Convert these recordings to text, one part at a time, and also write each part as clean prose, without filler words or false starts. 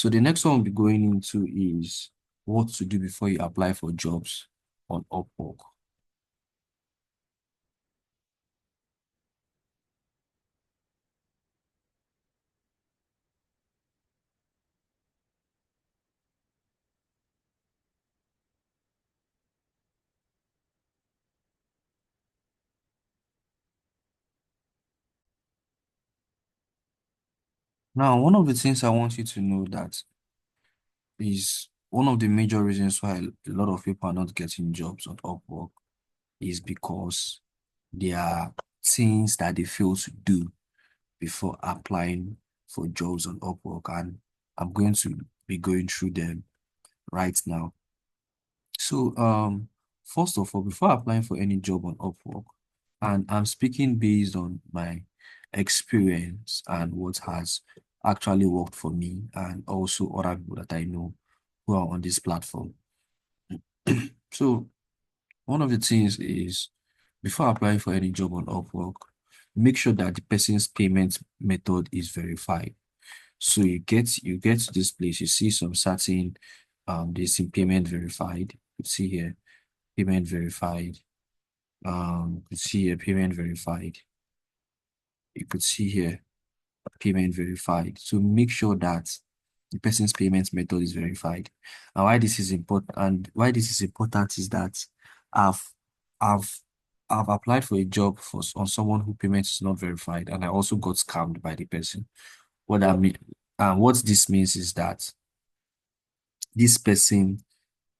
So the next one we'll be going into is what to do before you apply for jobs on Upwork. Now, one of the things I want you to know that is one of the major reasons why a lot of people are not getting jobs on Upwork is because there are things that they fail to do before applying for jobs on Upwork, and I'm going to be going through them right now. So, first of all, before applying for any job on Upwork, and I'm speaking based on my experience and what has actually worked for me, and also other people that I know who are on this platform. So, one of the things is before applying for any job on Upwork, make sure that the person's payment method is verified. So you get to this place, you see some certain there's some payment verified. You see here, payment verified. You could see here, payment verified. You could see here, payment verified. So make sure that the person's payment method is verified. And why this is important is that I've I've I've applied for a job on someone who payment is not verified, and I also got scammed by the person. What I mean, what this means is that this person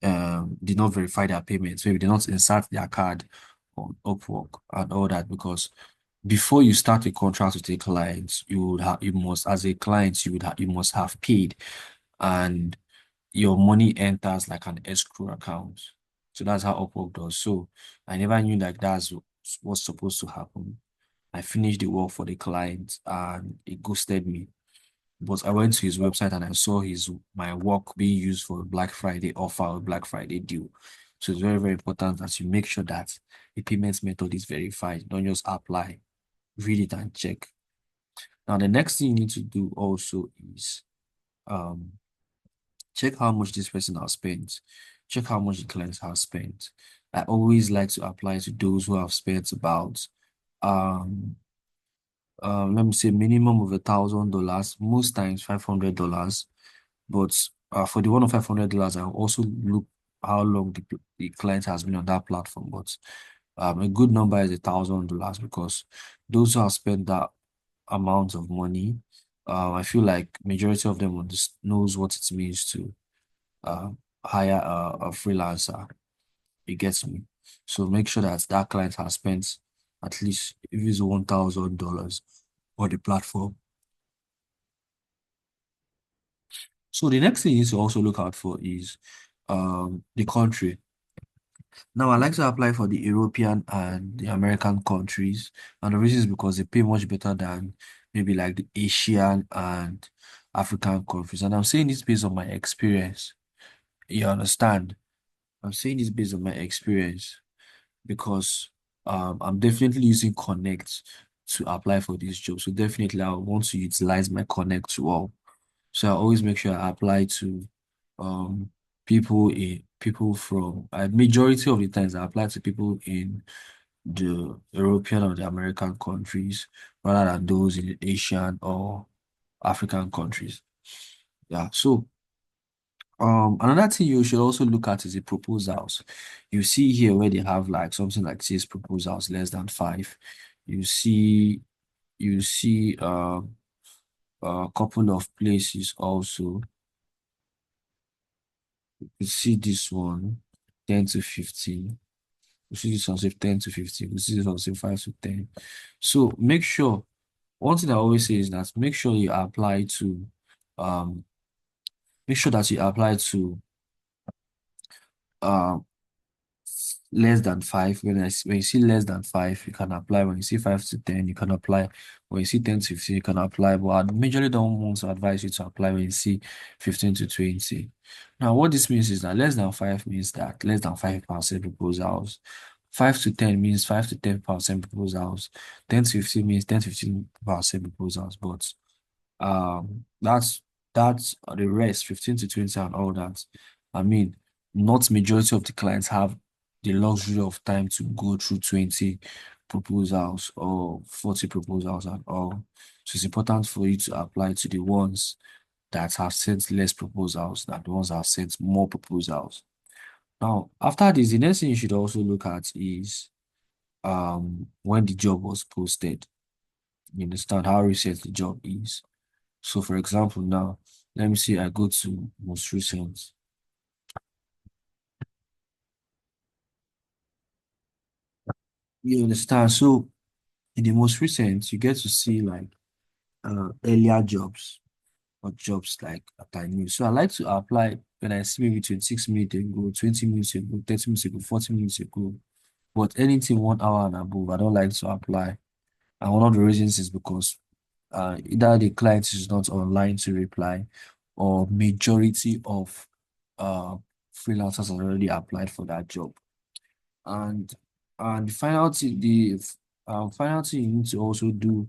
did not verify their payments. Maybe they not insert their card on Upwork and all that, because before you start a contract with a client, you must, as a client, you must have paid, and your money enters like an escrow account. So that's how Upwork does. So I never knew like that's what's supposed to happen. I finished the work for the client and he ghosted me. But I went to his website and I saw my work being used for a Black Friday offer or Black Friday deal. So it's very, very important that you make sure that the payment method is verified. Don't just apply, read it and check. Now, the next thing you need to do also is um check how much this person has spent. Check how much the client has spent. I always like to apply to those who have spent about um let me say minimum of $1,000, most times $500. But for the one of $500, I'll also look how long the client has been on that platform. But a good number is $1,000, because those who have spent that amount of money, I feel like majority of them knows what it means to uh, hire a freelancer. It gets me. So make sure that that client has spent at least if it's $1,000 on the platform. So the next thing you need to also look out for is the country. Now I like to apply for the European and the American countries, and the reason is because they pay much better than maybe like the Asian and African countries. And I'm saying this based on my experience. You understand? I'm saying this based on my experience because I'm definitely using Connect to apply for this job. So definitely I want to utilize my Connect to all. So I always make sure I apply to um people from majority of the times I apply to people in the European or the American countries rather than those in the Asian or African countries. Yeah. So another thing you should also look at is the proposals. You see here where they have like something like 6 proposals less than 5. You see a couple of places also. You see this one, 10 to 15. You see this one say 10 to 15. You see this one say 5 to 10. So make sure, one thing I always say is that um make sure that you apply to um less than 5. When you see less than 5, you can apply. When you see 5 to 10, you can apply. When you see 10 to 15, you can apply. But I majorly don't want to advise you to apply when you see 15 to 20. Now, what this means is that less than 5 means that less than 5% proposals. 5 to 10 means 5 to 10% proposals. 10 to 15 means 10 to 15% proposals. But that's That's the rest, 15 to 20 and all that. I mean, not majority of the clients have the luxury of time to go through 20 proposals or 40 proposals and all. So it's important for you to apply to the ones that have sent less proposals than the ones that have sent more proposals. Now, after this, the next thing you should also look at is when the job was posted. You understand how recent the job is. So for example, now let me see, I go to most recent. You understand? So in the most recent, you get to see like earlier jobs or jobs like that I knew. So I like to apply when I see maybe 26 minutes ago, 20 minutes ago, 30 minutes ago, 40 minutes ago. But anything 1 hour and above, I don't like to apply. And one of the reasons is because either the client is not online to reply, or majority of uh freelancers have already applied for that job. And the final thing, final thing you need to also do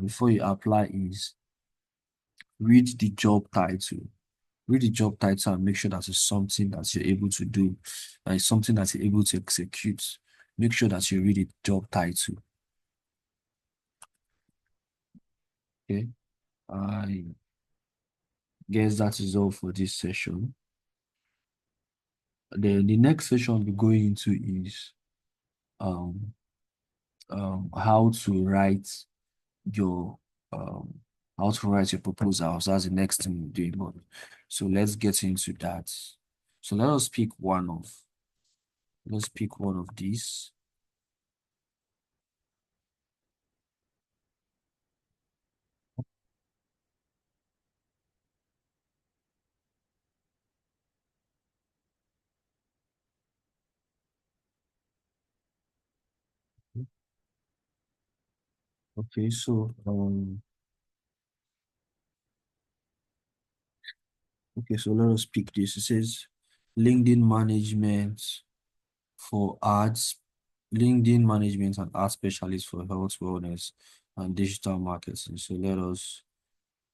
before you apply is read the job title. Read the job title and make sure that it's something that you're able to do, that is something that you're able to execute. Make sure that you read the job title. Okay. I guess that is all for this session. Then the next session we're going into is um how to write your proposals. That's the next thing we're doing. But so let's get into that. So let's pick one of these. Okay, so let us pick this. It says LinkedIn management for ads, LinkedIn management and ad specialist for health, wellness, and digital marketing. So let us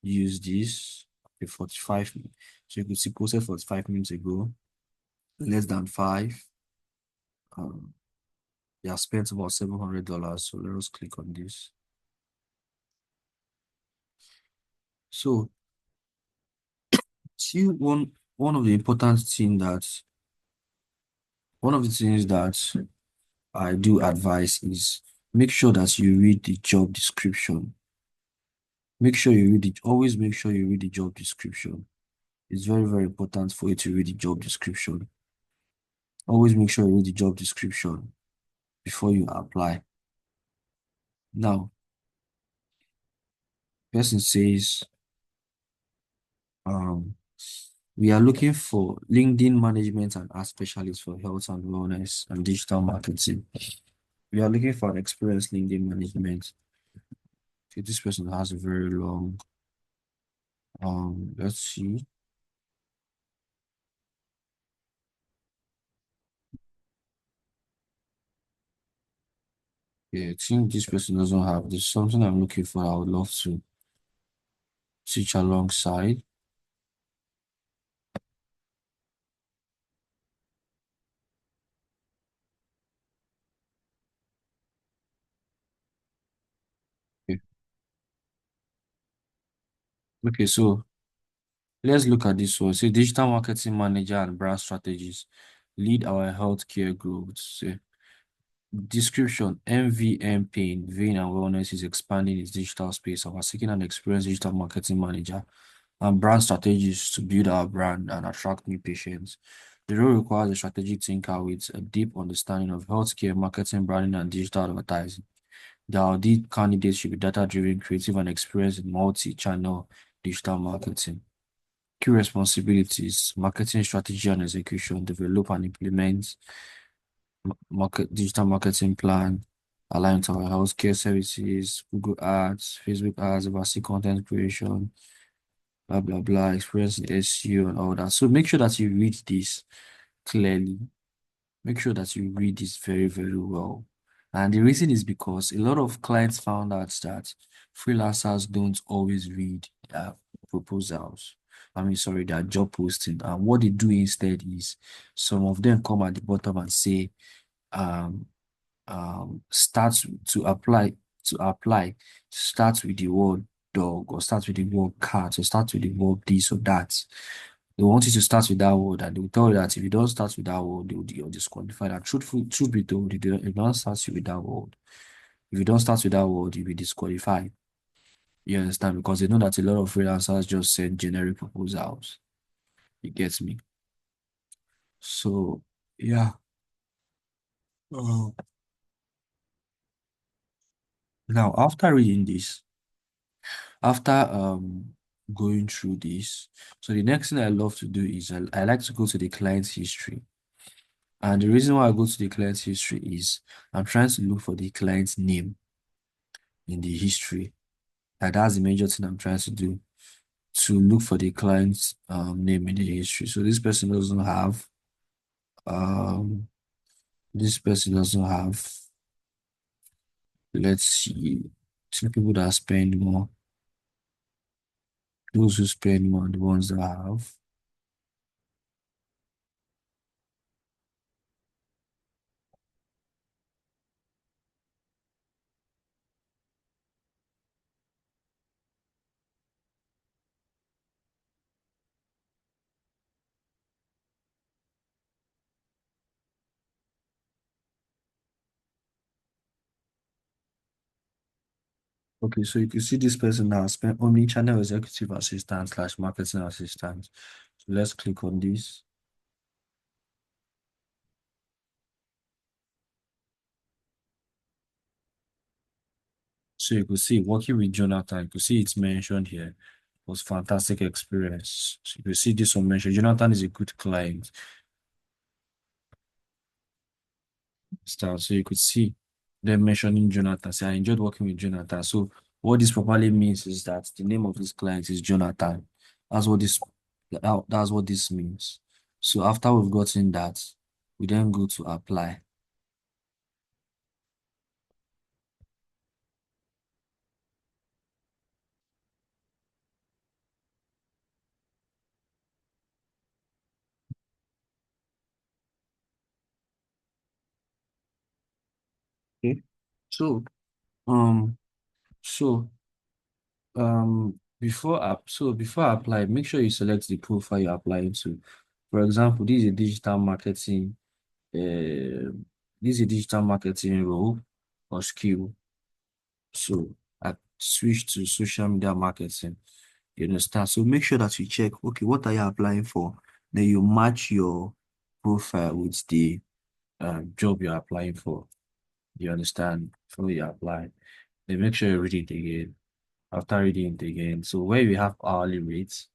use this. Okay, 45 minutes. So you could see posted 45 minutes ago, less than five. Um, they have spent about $700. So let us click on this. So see one of the important thing that one of the things that I do advise is make sure that you read the job description. Make sure you read it. Always make sure you read the job description. It's very, very important for you to read the job description. Always make sure you read the job description before you apply. Now, person says, um, we are looking for LinkedIn management and ad specialists for health and wellness and digital marketing. We are looking for an experienced LinkedIn management. Okay, this person has a very long, let's see. Yeah, I think this person doesn't have this. Something I'm looking for. I would love to teach alongside. Okay, okay, so let's look at this one. Say digital marketing manager and brand strategies lead our healthcare growth. Say description: MVM Pain, Vein and Wellness is expanding its digital space. And we're seeking an experienced digital marketing manager and brand strategies to build our brand and attract new patients. The role requires a strategic thinker with a deep understanding of healthcare, marketing, branding, and digital advertising. The ideal candidates should be data-driven, creative, and experienced in multi-channel digital marketing. Key responsibilities: marketing strategy and execution, develop and implement digital marketing plan, align to our healthcare services, Google Ads, Facebook Ads, basic content creation, blah, blah, blah, experience in SEO and all that. So make sure that you read this clearly. Make sure that you read this very, very well. And the reason is because a lot of clients found out that freelancers don't always read proposals. I mean, sorry, their job posting. And what they do instead is some of them come at the bottom and say, um, start to apply, start with the word dog or start with the word cat or start with the word this or that. They want you to start with that word, and they will tell you that if you don't start with that word, you're disqualified. And truth be told, if you don't start with that word, if you don't start with that word, you'll be disqualified. You understand? Because they know that a lot of freelancers just send generic proposals. It gets me. So yeah. Uh, Now after reading this, after going through this, so the next thing I love to do is I like to go to the client's history. And the reason why I go to the client's history is I'm trying to look for the client's name in the history. And that's the major thing I'm trying to do, to look for the client's name in the history. So um this person doesn't have, let's see, two people that spend more. Those who spend more are the ones that have. Okay, so you can see this person now spent omni-channel executive assistant slash marketing assistant. So let's click on this. So you could see working with Jonathan, you could see it's mentioned here. Was fantastic experience. So you could see this one mentioned. Jonathan is a good client. So you could see them mentioning Jonathan. Say, I enjoyed working with Jonathan. So what this probably means is that the name of this client is Jonathan. That's what this that's what this means. So after we've gotten that, we then go to apply. Okay. So um so before I apply, make sure you select the profile you're applying to. For example, uh, this is a digital marketing role or skill. So I switch to social media marketing. You understand? So make sure that you check, okay, what are you applying for? Then you match your profile with the job you're applying for. You understand? Before you apply. Then make sure you read it again. After reading it again. So where we have hourly rates,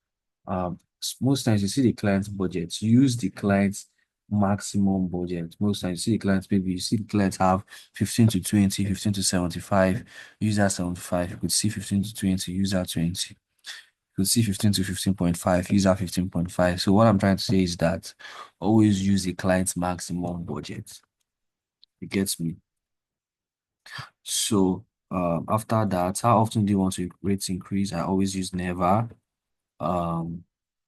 most times you see the client's budget. Use the client's maximum budget. Most times you see the clients, maybe you see the clients have 15 to 20, 15 to 75, use that 75. You could see 15 to 20, use that 20. You could see 15 to 15.5, use that 15.5. So what I'm trying to say is that always use the client's maximum budget. It gets me. So after that, how often do you want to rates increase? I always use never. Um,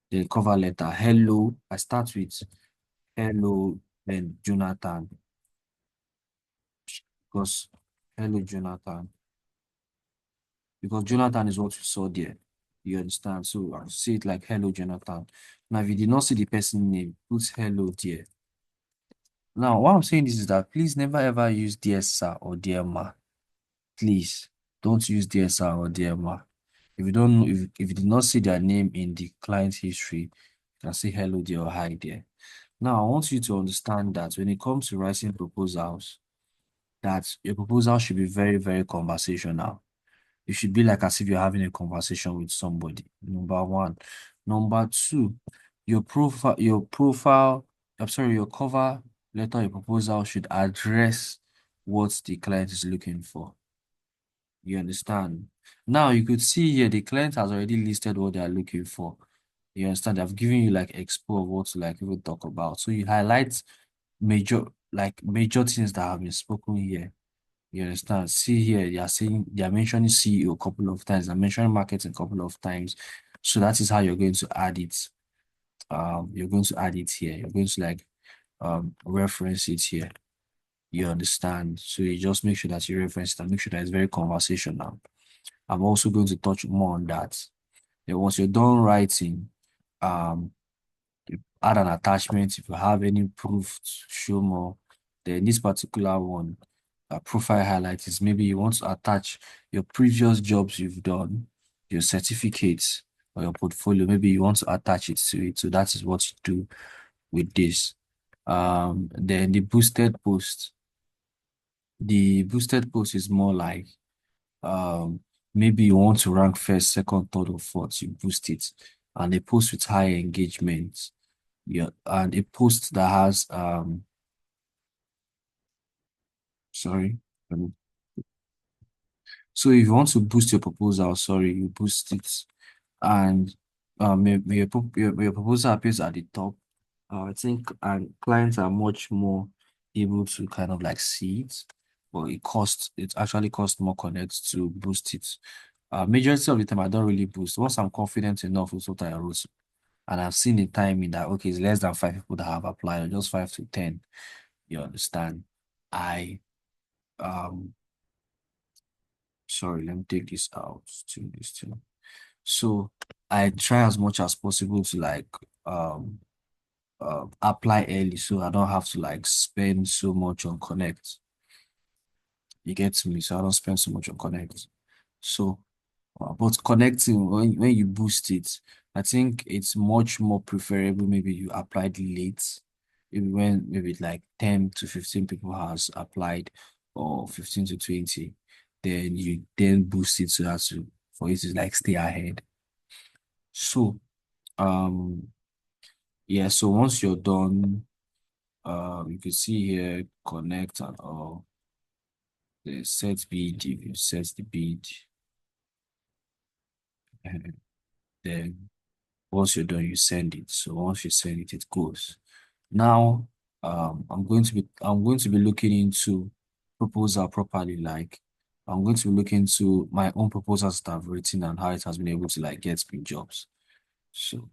the cover letter, hello. I start with hello, then Jonathan, because hello, Jonathan, because Jonathan is what you saw there. You understand? So I say it like hello, Jonathan. Now, if you did not see the person name, put hello there. Now, what I'm saying this is that please never ever use dear sir or dear ma. Please don't use dear sir or dear ma. If you don't, if you did not see their name in the client's history, you can say hello there or hi there. Now, I want you to understand that when it comes to writing proposals, that your proposal should be very, very conversational. It should be like as if you're having a conversation with somebody. Number one. Number two, your cover letter, your proposal should address what the client is looking for. You understand? Now you could see here the client has already listed what they are looking for. You understand? I've given you like expo of what to like even talk about. So you highlight major things that have been spoken here. You understand? See here, they are mentioning CEO a couple of times, they're mentioning marketing a couple of times. So that is how you're going to add it. You're going to add it here. You're going to like reference it here. You understand? So you just make sure that you reference it and make sure that it's very conversational. I'm also going to touch more on that. Then once you're done writing, um, you add an attachment if you have any proof to show more. Then this particular one, profile highlight is maybe you want to attach your previous jobs you've done, your certificates or your portfolio. Maybe you want to attach it to it. So that is what you do with this. Then the boosted post. The boosted post is more like um maybe you want to rank first, second, third, or fourth, you boost it. And a post with high engagement, yeah, and a post that has sorry. So if you want to boost your proposal, sorry, you boost it, and your proposal appears at the top. I think and clients are much more able to kind of like see it, but it actually costs more connects to boost it. Majority of the time I don't really boost. Once I'm confident enough with what I wrote, and I've seen the timing that okay, it's less than 5 people that have applied, or just 5 to 10, you understand? I um sorry, let me take this out to this too. So I try as much as possible to like um apply early so I don't have to like spend so much on connect. You get to me, so I don't spend so much on connect. So but connecting when you boost it, I think it's much more preferable. Maybe you applied late, maybe when maybe like 10 to 15 people has applied, or 15 to 20, then you then boost it so that's for it to like stay ahead. So yeah, so once you're done, you can see here connect and all the set bid. You can set the bid, and then once you're done, you send it. So once you send it, it goes. Now, I'm going to be looking into proposal properly. Like, I'm going to be looking into my own proposals that I've written and how it has been able to like get me jobs. So